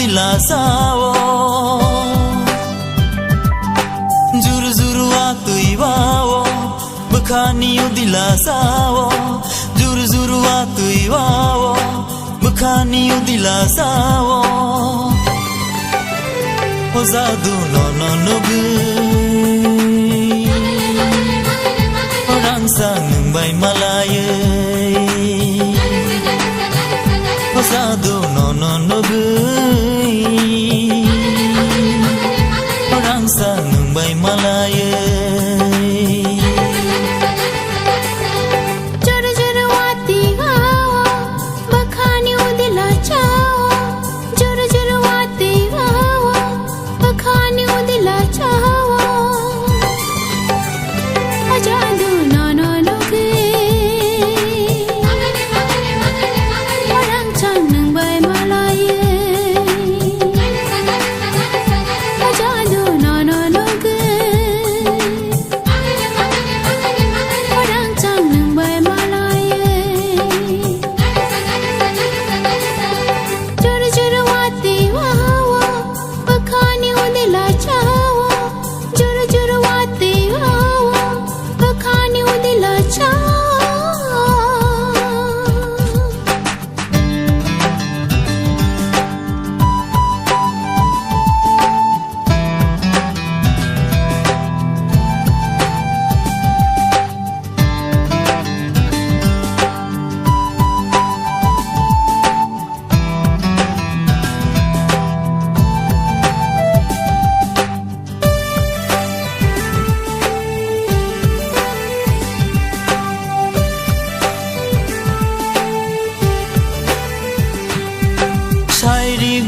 दिला सावो जुरु जुरु आतुई वावो बखानी दिला सावो जुरु जुरु आतुई वावो बखानी दिला सावो Ozadu no no no gu Orang sang bay malaye Ozadu no no no gu Orang sang bay malaye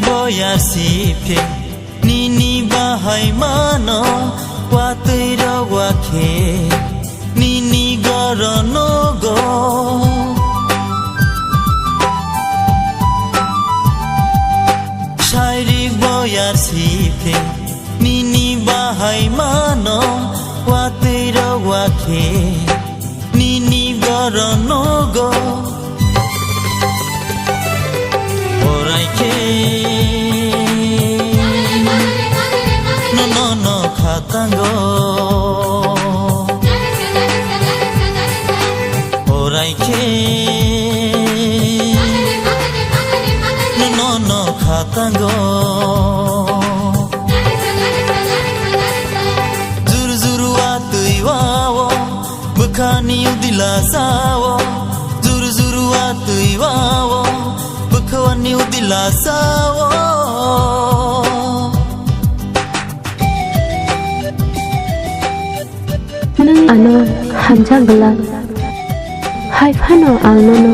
Boya sipe nini bahai mano wateira wake nini gorono go shairi boya sipe nini bahai mano wateira wake nini gorono go No khatango orai ke no khatango zuru zuru atui wawo bukhani udila sawo zuru zuru atui wawo bukhani udila sawo Ano hamjagla hai phano alnono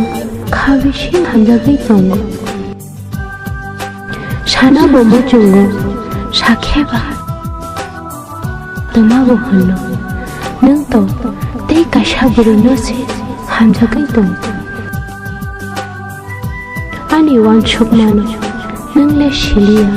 khawishin hamjagai tongo shana bobo chungo shakheba tomago hanno nang to tei kashaburu no se hamjagai tongo ani wan chukmano nangle shilia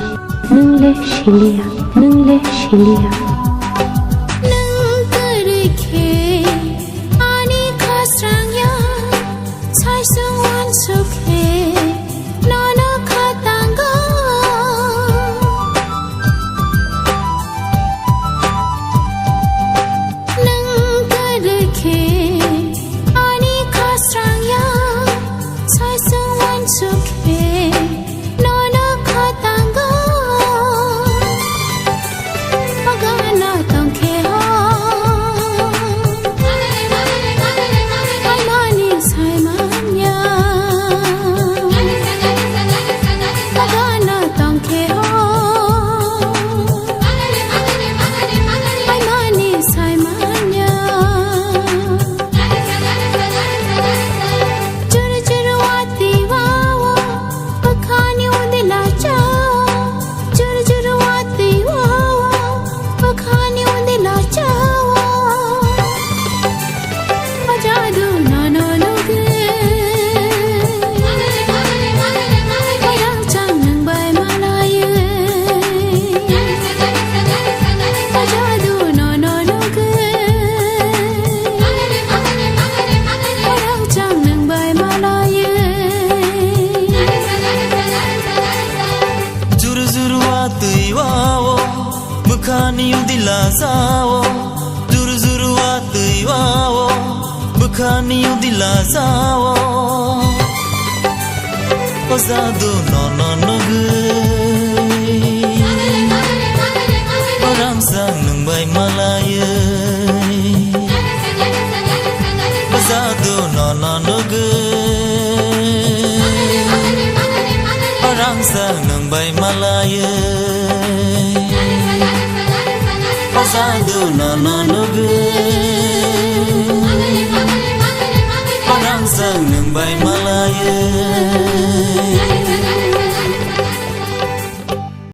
Magan Nami udila sao Pasado nono nugi Orang sang nung bay malaya Pasado nono nugi Orang sang nung bay malaya Pasado nono nugi